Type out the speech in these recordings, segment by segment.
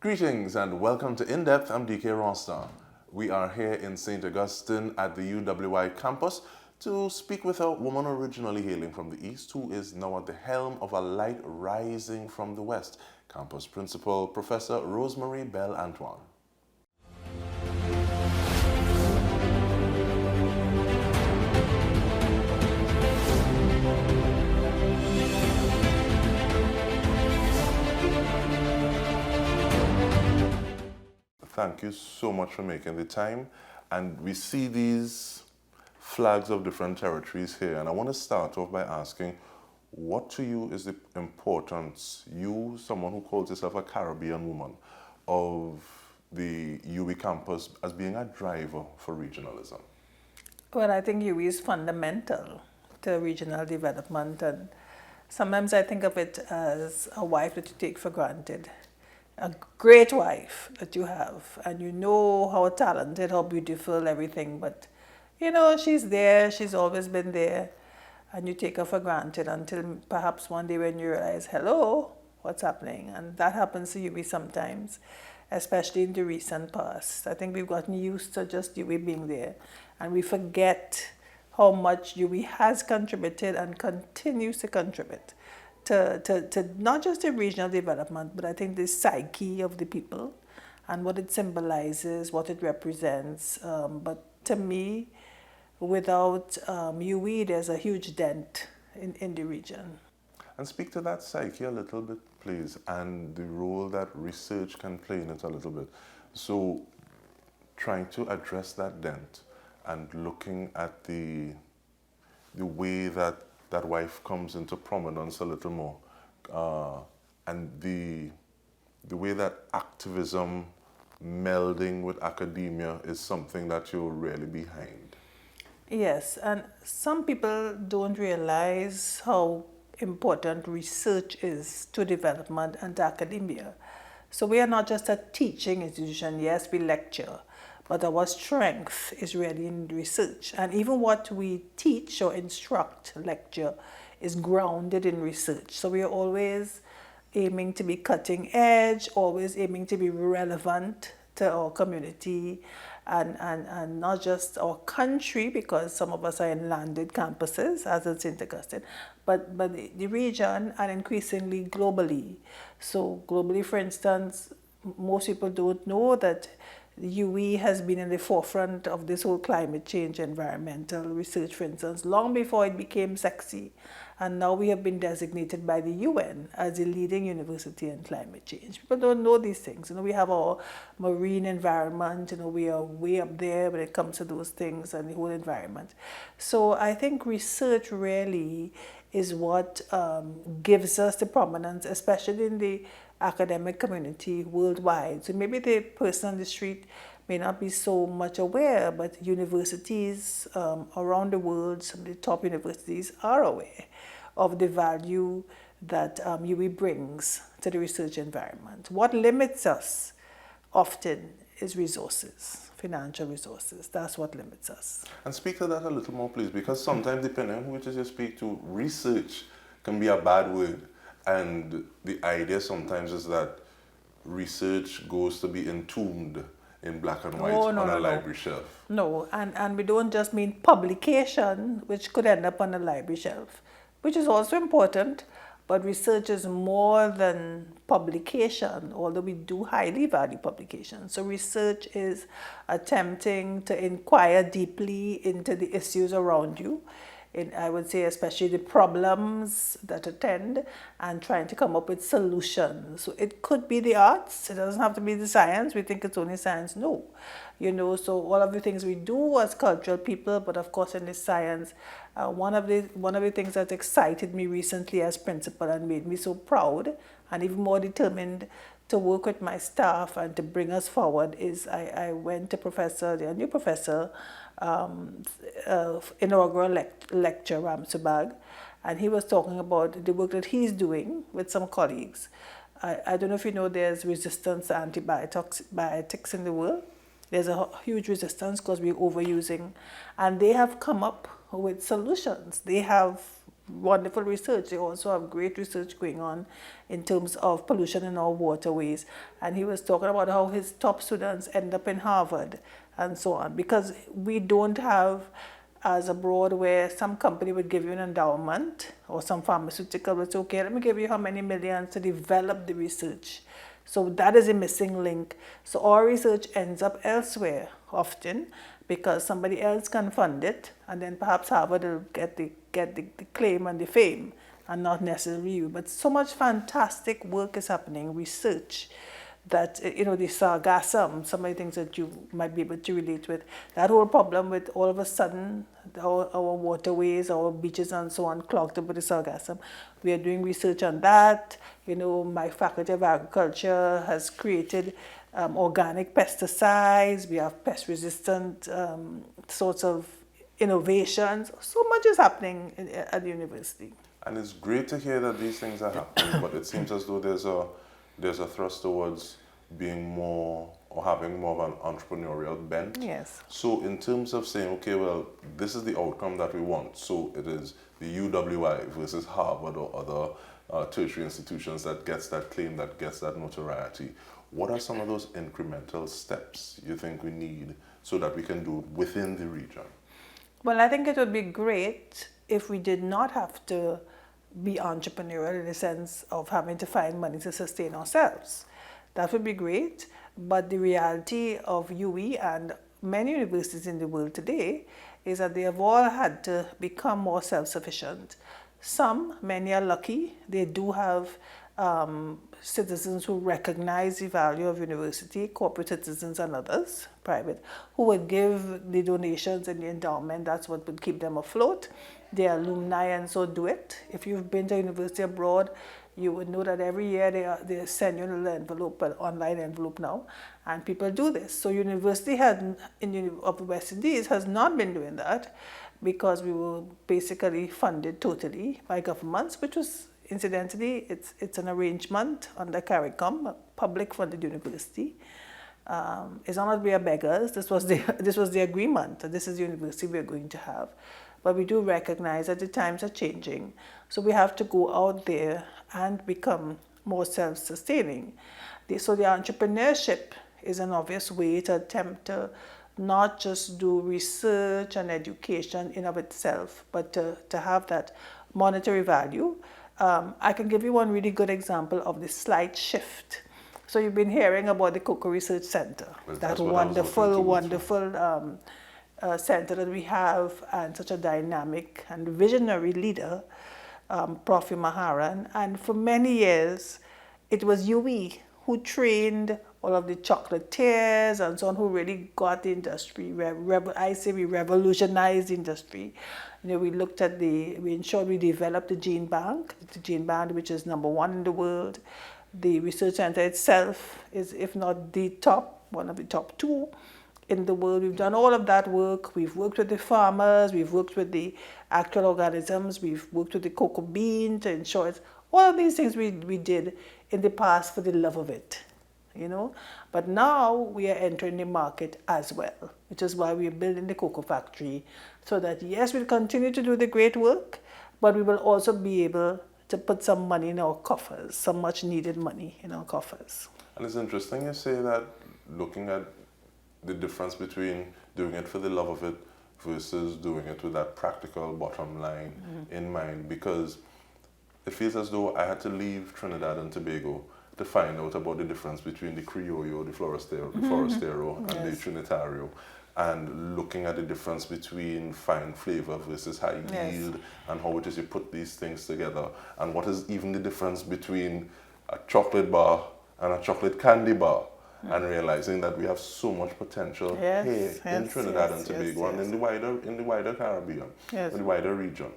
Greetings and welcome to In Depth. I'm Dike Rostant. We are here in St. Augustine at the UWI campus to speak with a woman originally hailing from the East who is now at the helm of a light rising from the West. Campus Principal Professor Rosemary Belle Antoine. Thank you so much for making the time. And we see these flags of different territories here. And I want to start off by asking, what to you is the importance, you, someone who calls yourself a Caribbean woman, of the UWI campus as being a driver for regionalism? Well, I think UWI is fundamental to regional development. And sometimes I think of it as a wife that you take for granted. A great wife that you have, and you know how talented, how beautiful, everything, but you know she's there, she's always been there, and you take her for granted until perhaps one day when you realize, hello, what's happening? And that happens to UWI sometimes, especially in the recent past. I think we've gotten used to just UWI being there, and we forget how much UWI has contributed and continues to contribute to not just the regional development, but I think the psyche of the people and what it symbolizes, what it represents. But to me, without UWI, there's a huge dent in the region. And speak to that psyche a little bit, please, and the role that research can play in it a little bit. So trying to address that dent and looking at the way that wife comes into prominence a little more, and the way that activism melding with academia is something that you're really behind. Yes, and some people don't realize how important research is to development and to academia. So we are not just a teaching institution. Yes, we lecture, but our strength is really in research. And even what we teach or instruct, lecture, is grounded in research. So we are always aiming to be cutting edge, always aiming to be relevant to our community and not just our country, because some of us are in landed campuses, as in St. Augustine, but the region and increasingly globally. So globally, for instance, most people don't know that UWI has been in the forefront of this whole climate change, environmental research, for instance, long before it became sexy. And now we have been designated by the UN as the leading university in climate change. People don't know these things. You know, we have our marine environment, you know, we are way up there when it comes to those things and the whole environment. So I think research really is what gives us the prominence, especially in the academic community worldwide. So maybe the person on the street may not be so much aware, but universities around the world, some of the top universities are aware of the value that UWI brings to the research environment. What limits us often is resources, financial resources. That's what limits us. And speak to that a little more, please, because sometimes, depending on who it is you speak to, research can be a bad word. And the idea sometimes is that research goes to be entombed in black and white on a library shelf. No, and we don't just mean publication, which could end up on a library shelf, which is also important, but research is more than publication, although we do highly value publication. So research is attempting to inquire deeply into the issues around you, I would say especially the problems that attend, and trying to come up with solutions. So it could be the arts, it doesn't have to be the science. We think it's only science. No. You know, so all of the things we do as cultural people, but of course in the science, one of the things that excited me recently as principal and made me so proud and even more determined to work with my staff and to bring us forward is I went to the new professor, inaugural lecture, Ramsabag, and he was talking about the work that he's doing with some colleagues. I don't know if you know there's resistance to antibiotics in the world. There's a huge resistance because we're overusing, and they have come up with solutions. They have wonderful research. They also have great research going on in terms of pollution in our waterways. And he was talking about how his top students end up in Harvard and so on, because we don't have, as abroad, where some company would give you an endowment, or some pharmaceutical would say, okay, let me give you how many millions to develop the research. So that is a missing link. So our research ends up elsewhere often, because somebody else can fund it, and then perhaps Harvard will get the claim and the fame, and not necessarily you. But so much fantastic work is happening, research, that, the sargassum, some of the things that you might be able to relate with. That whole problem with all of a sudden our waterways, our beaches and so on clogged up with the sargassum. We are doing research on that. My Faculty of Agriculture has created organic pesticides. We have pest resistant sorts of innovations. So much is happening at the university. And it's great to hear that these things are happening, but it seems as though there's a thrust towards being more, or having more of an entrepreneurial bent. Yes. So in terms of saying, okay, well, this is the outcome that we want. So it is the UWI versus Harvard or other tertiary institutions that gets that claim, that gets that notoriety. What are some of those incremental steps you think we need so that we can do within the region? Well, I think it would be great if we did not have to be entrepreneurial in the sense of having to find money to sustain ourselves. That would be great, but the reality of UWI and many universities in the world today is that they have all had to become more self-sufficient. Many are lucky. They do have citizens who recognize the value of university, corporate citizens and others, private, who would give the donations and the endowment. That's what would keep them afloat. Their alumni and so do it. If you've been to university abroad, you would know that every year they send you a little envelope, an online envelope now, and people do this. So university of the West Indies has not been doing that, because we were basically funded totally by governments, which was, incidentally, it's an arrangement under CARICOM, a public funded university. It's not that we are beggars. This was the agreement. This is the university we are going to have. But we do recognize that the times are changing. So we have to go out there and become more self-sustaining. So the entrepreneurship is an obvious way to attempt to not just do research and education in of itself, but to have that monetary value. I can give you one really good example of the slight shift. So you've been hearing about the Cocoa Research Center, that wonderful center that we have, and such a dynamic and visionary leader, Prof. Maharan. And for many years, it was UWI who trained all of the chocolatiers and so on, who really got the industry. I say we revolutionized the industry. We looked at we ensured we developed the gene bank, which is #1 in the world. The research center itself is, if not the top, one of the top 2 in the world. We've done all of that work. We've worked with the farmers, we've worked with the actual organisms, we've worked with the cocoa bean to ensure it's, all of these things we did in the past for the love of it, But now we are entering the market as well, which is why we are building the cocoa factory, so that yes, we'll continue to do the great work, but we will also be able to put some money in our coffers, some much needed money in our coffers. And it's interesting you say that, looking at the difference between doing it for the love of it versus doing it with that practical bottom line in mind, because it feels as though I had to leave Trinidad and Tobago to find out about the difference between the Criollo, the Forastero, and the Trinitario, and looking at the difference between fine flavor versus high yield, and how it is you put these things together, and what is even the difference between a chocolate bar and a chocolate candy bar, and realizing that we have so much potential here in Trinidad and Tobago and in the wider Caribbean, in the wider region.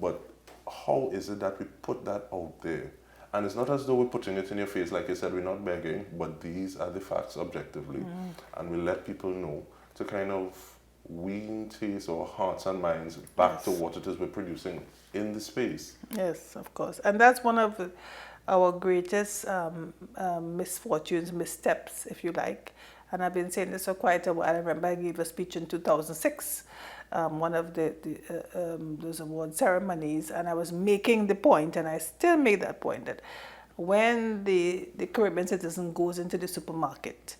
But how is it that we put that out there? And it's not as though we're putting it in your face, like I said, we're not begging, but these are the facts objectively. And we let people know to kind of wean taste our hearts and minds back to what it is we're producing in the space. Yes, of course. And that's one of our greatest misfortunes, missteps, if you like. And I've been saying this for quite a while. I remember I gave a speech in 2006, one of those award ceremonies, and I was making the point, and I still make that point, that when the Caribbean citizen goes into the supermarket,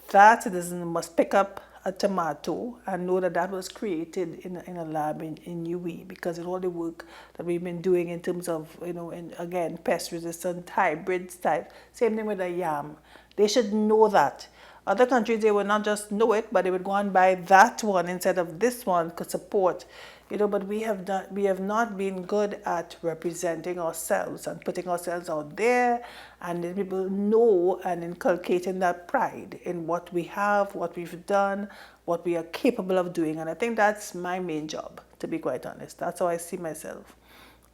that citizen must pick up a tomato and know that that was created in a lab in UWI, because of all the work that we've been doing in terms of, again, pest resistant hybrids type. Same thing with a yam. They should know that. Other countries, they would not just know it, but they would go and buy that one instead of this one, could support. But we have not been good at representing ourselves and putting ourselves out there, and then people know, and inculcating that pride in what we have, what we've done, what we are capable of doing. And I think that's my main job, to be quite honest. That's how I see myself.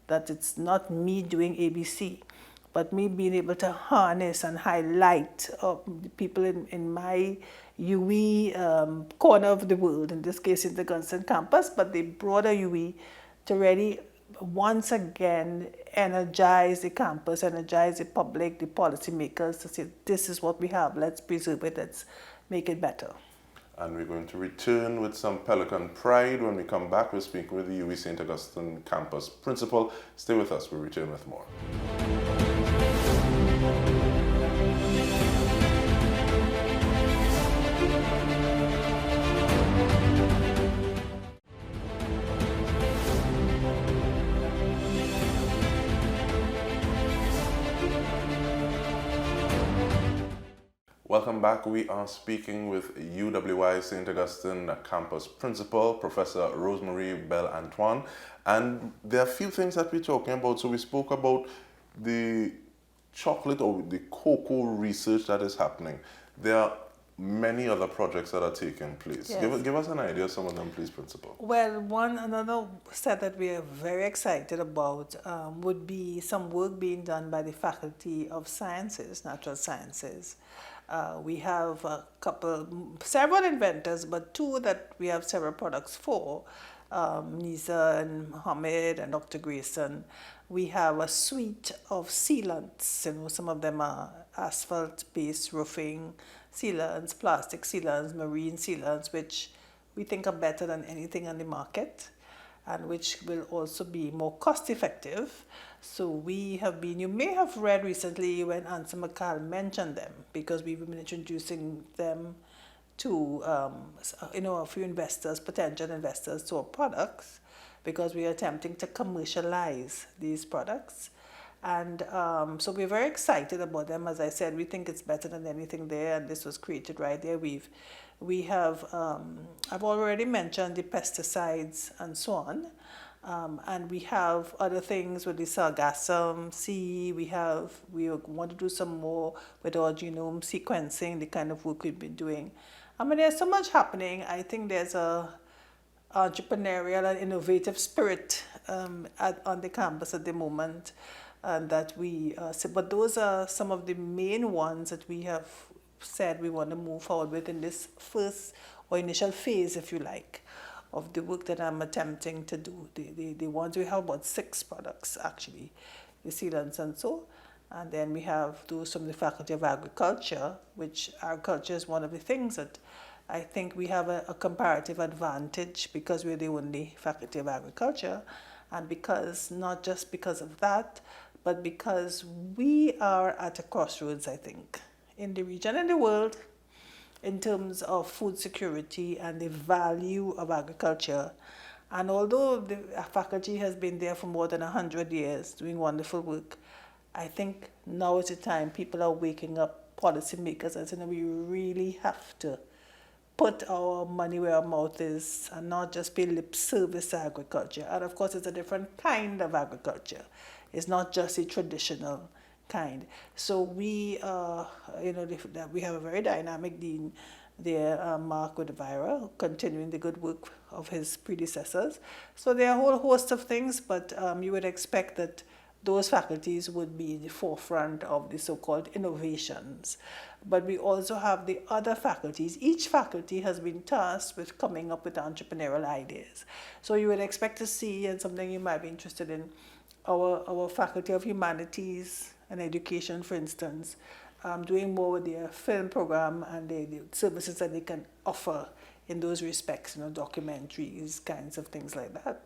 That it's not me doing ABC, but me being able to harness and highlight the people in my UWI corner of the world, in this case in the Augustine campus, but the broader UWI, to really once again energize the campus, energize the public, the policymakers, to say this is what we have, let's preserve it, let's make it better. And we're going to return with some Pelican pride. When we come back, we're speaking with the UWI-St. Augustine campus principal. Stay with us, we'll return with more. Welcome back. We are speaking with UWI-St. Augustine campus principal, Professor Rosemary Belle Antoine. And there are a few things that we're talking about. So we spoke about the chocolate or the cocoa research that is happening. There are many other projects that are taking place. Yes. Give us an idea of some of them, please, Principal. Well, another set that we are very excited about would be some work being done by the Faculty of Sciences, Natural Sciences. We have several inventors, but two that we have several products for, Nisa and Mohammed and Dr. Grayson. We have a suite of sealants. Some of them are asphalt-based roofing sealants, plastic sealants, marine sealants, which we think are better than anything on the market, and which will also be more cost effective. So we have been, you may have read recently when Ansa McCall mentioned them, because we've been introducing them to a few investors, potential investors, to our products, because we are attempting to commercialize these products. And so we're very excited about them. As I said, we think it's better than anything there, and this was created right there. We have, I've already mentioned the pesticides and so on, and we have other things with the sargassum sea. We want to do some more with our genome sequencing, the kind of work we've been doing. I mean, there's so much happening. I think there's a entrepreneurial and innovative spirit on the campus at the moment, and that but those are some of the main ones that we have said we want to move forward with in this first or initial phase, if you like, of the work that I'm attempting to do. The ones we have about 6 products actually, the sealants and so. And then we have those from the Faculty of Agriculture, which agriculture is one of the things that I think we have a comparative advantage, because we're the only Faculty of Agriculture, and not just because of that, but because we are at a crossroads, I think, in the region and the world, in terms of food security and the value of agriculture. And although the faculty has been there for more than 100 years doing wonderful work, I think now is the time people are waking up, policymakers, and saying we really have to put our money where our mouth is and not just pay lip service to agriculture. And of course, it's a different kind of agriculture. It's not just a traditional kind. So we have a very dynamic dean there, Mark Woodvira, continuing the good work of his predecessors. So there are a whole host of things, but you would expect that those faculties would be in the forefront of the so-called innovations. But we also have the other faculties. Each faculty has been tasked with coming up with entrepreneurial ideas. So you would expect to see, and something you might be interested in, our Faculty of Humanities and education, for instance, doing more with their film program and the services that they can offer in those respects, documentaries, kinds of things like that.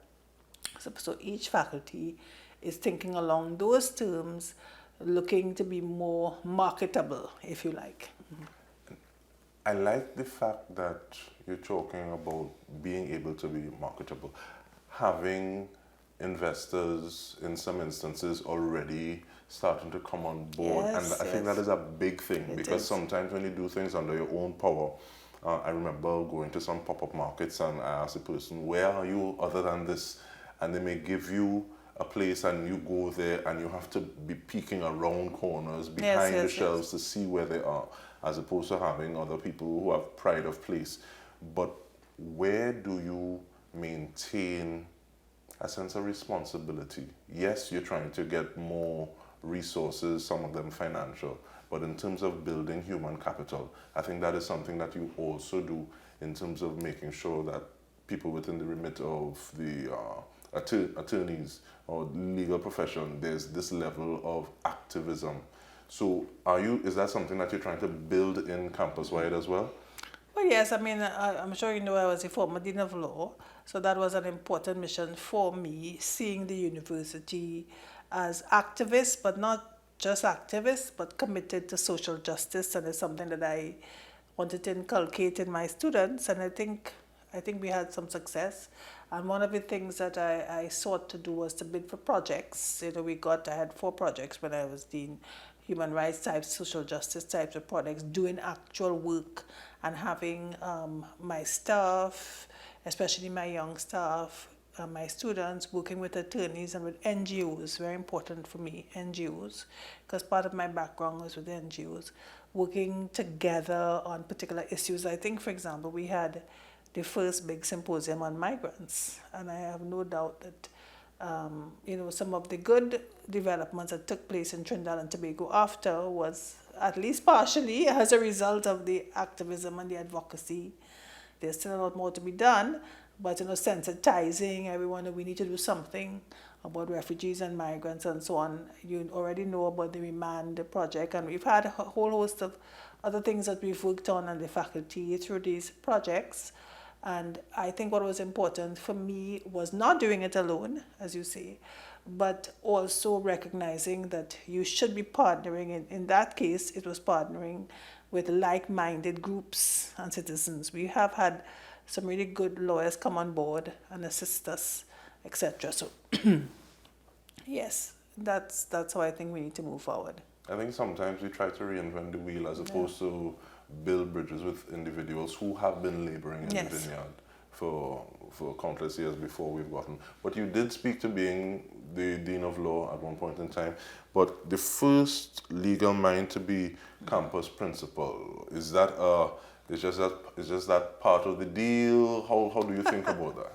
So each faculty is thinking along those terms, looking to be more marketable, if you like. I like the fact that you're talking about being able to be marketable. Having investors in some instances already starting to come on board, Yes, and I think yes. that is a big thing because sometimes when you do things under your own power, I remember going to some pop-up markets and I asked the person, where are you other than this? And they may give you a place and you go there and you have to be peeking around corners behind the shelves to see where they are, as opposed to having other people who have pride of place. But where do you maintain a sense of responsibility? Yes, you're trying to get more resources, some of them financial, but in terms of building human capital, I think that is something that you also do in terms of making sure that people within the remit of the attorneys or legal profession, there's this level of activism. So is that something that you're trying to build in campus-wide as well? Well, yes, I mean, I'm sure you know I was a former Dean of Law, so that was an important mission for me, seeing the university as activists, but not just activists, but committed to social justice, and it's something that I wanted to inculcate in my students, and I think we had some success. And one of the things that I sought to do was to bid for projects. I had 4 projects when I was Dean, human rights types, social justice types of projects, doing actual work and having my staff, especially my young staff, my students, working with attorneys and with NGOs, very important for me, NGOs, because part of my background was with NGOs, working together on particular issues. I think, for example, we had the first big symposium on migrants, and I have no doubt that some of the good developments that took place in Trinidad and Tobago after was at least partially as a result of the activism and the advocacy. There's still a lot more to be done, but sensitizing everyone that we need to do something about refugees and migrants and so on. You already know about the Remand project, and we've had a whole host of other things that we've worked on the faculty through these projects. And I think what was important for me was not doing it alone, as you say, but also recognizing that you should be partnering. In that case, it was partnering with like-minded groups and citizens. We have had some really good lawyers come on board and assist us, etc. So, yes, that's how I think we need to move forward. I think sometimes we try to reinvent the wheel as opposed to build bridges with individuals who have been laboring in the vineyard for countless years before we've gotten. But you did speak to being the Dean of Law at one point in time, but the first legal mind to be campus principal, is just that part of the deal? How do you think about that?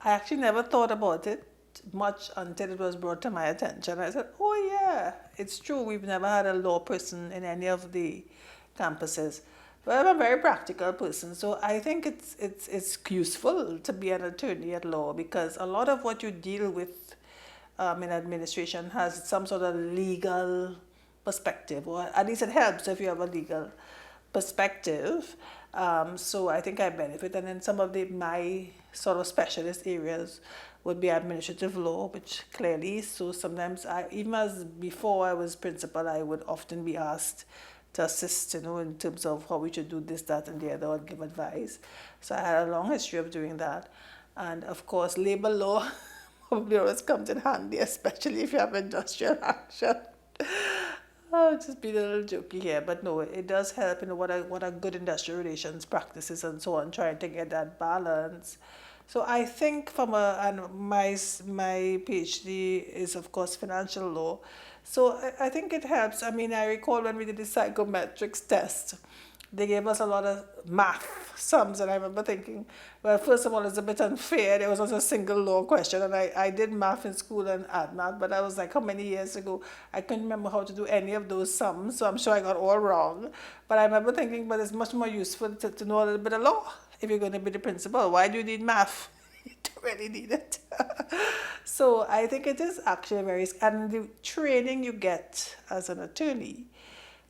I actually never thought about it much until it was brought to my attention. I said, oh yeah, it's true, we've never had a law person in any of the campuses. But I'm a very practical person, so I think it's useful to be an attorney at law, because a lot of what you deal with in administration has some sort of legal perspective, or at least it helps if you have a legal perspective. So I think I benefit, and then some of my sort of specialist areas would be administrative law, which clearly, so sometimes even as before I was principal, I would often be asked to assist, in terms of how we should do this, that, and the other, and give advice. So I had a long history of doing that. And of course, labor law probably always comes in handy, especially if you have industrial action. Oh, just being a little jokey here, but no, it does help. What are good industrial relations practices and so on, trying to get that balance. So I think and my PhD is of course financial law. So I think it helps. I mean, I recall when we did the psychometrics test, they gave us a lot of math sums, and I remember thinking, well, first of all, it's a bit unfair. There was also a single law question, and I did math in school and ad math, but I was like, how many years ago? I couldn't remember how to do any of those sums, so I'm sure I got all wrong. But I remember thinking, but it's much more useful to know a little bit of law if you're going to be the principal. Why do you need math? really need it. So I think it is actually very, and the training you get as an attorney,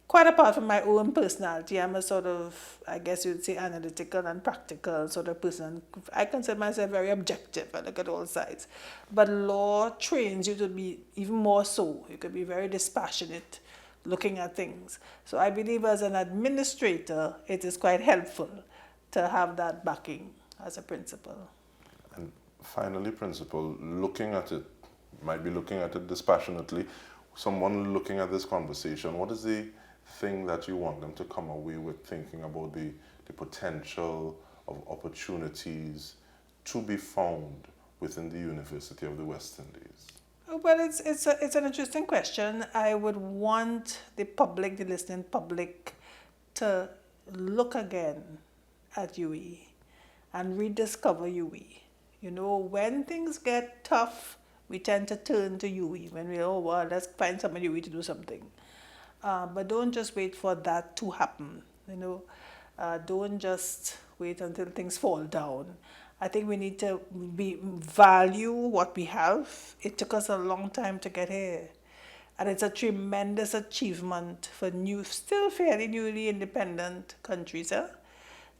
quite apart from my own personality, I'm a sort of, I guess you'd say, analytical and practical sort of person. I consider myself very objective. I look at all sides. But law trains you to be even more so. You could be very dispassionate looking at things. So I believe as an administrator, it is quite helpful to have that backing as a principal. And finally, principal, looking at it, might be looking at it dispassionately, someone looking at this conversation, what is the thing that you want them to come away with thinking about the potential of opportunities to be found within the University of the West Indies? Well, it's an interesting question. I would want the public, the listening public, to look again at UE and rediscover UE. You know, when things get tough, we tend to turn to UE. When we, oh, well, let's find somebody UE to do something. But don't just wait for that to happen. You know, don't just wait until things fall down. I think we need to value what we have. It took us a long time to get here. And it's a tremendous achievement for still fairly newly independent countries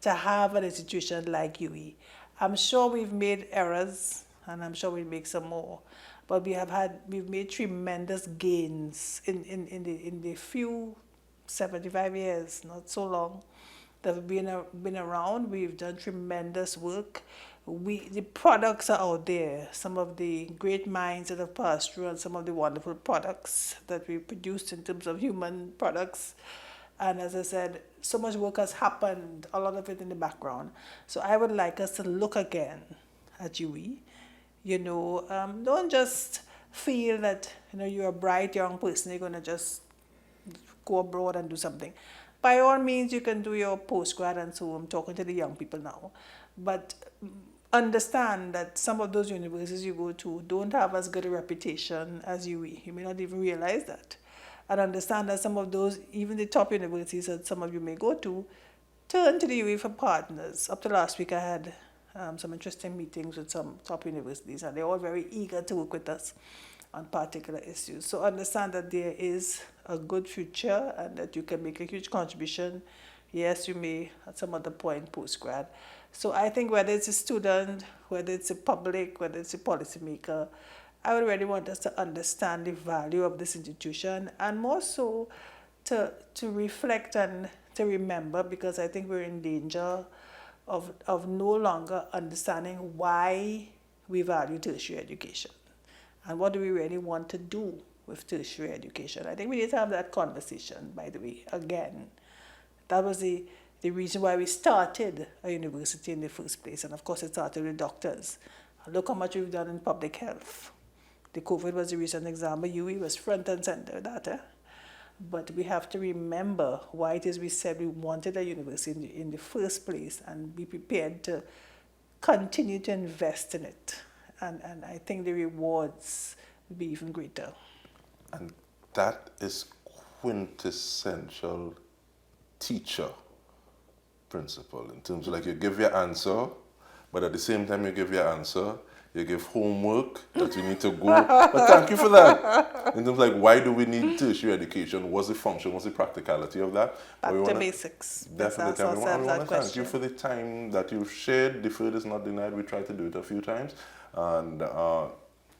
to have an institution like UE. I'm sure we've made errors, and I'm sure we'll make some more. But we've made tremendous gains in the few 75 years, not so long, that we've been around. We've done tremendous work. The products are out there. Some of the great minds that have passed through, and some of the wonderful products that we produced in terms of human products. And as I said, so much work has happened, a lot of it in the background. So I would like us to look again at UE. You know, don't just feel that, you know, you're a bright young person, you're going to just go abroad and do something. By all means, you can do your postgrad, and so I'm talking to the young people now. But understand that some of those universities you go to don't have as good a reputation as UE. You may not even realize that. And understand that some of those, even the top universities that some of you may go to, turn to the UE for partners. Up to last week, I had some interesting meetings with some top universities, and they're all very eager to work with us on particular issues. So understand that there is a good future and that you can make a huge contribution. Yes, you may at some other point postgrad. So I think whether it's a student, whether it's a public, whether it's a policymaker, I would really want us to understand the value of this institution, and more so to reflect and to remember, because I think we're in danger of no longer understanding why we value tertiary education and what do we really want to do with tertiary education. I think we need to have that conversation, by the way, again. That was the reason why we started a university in the first place, and of course it started with doctors. Look how much we've done in public health. The COVID was a recent example. UE was front and center of that. But we have to remember why it is we said we wanted a university in the first place, and be prepared to continue to invest in it. And I think the rewards will be even greater. And that is quintessential teacher principle, in terms of, like, you give your answer, but at the same time you give your answer, you give homework that you need to go. But thank you for that. In terms of, like, why do we need tertiary education? What's the function? What's the practicality of that? Back to basics. Definitely. I want to thank you for the time that you've shared. Deferred is not denied. We tried to do it a few times. And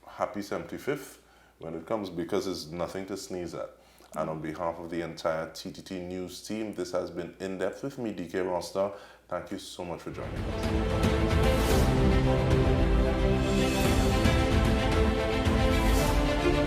happy 75th when it comes, because it's nothing to sneeze at. And on behalf of the entire TTT News team, this has been In Depth with me, Dike Rostant. Thank you so much for joining us.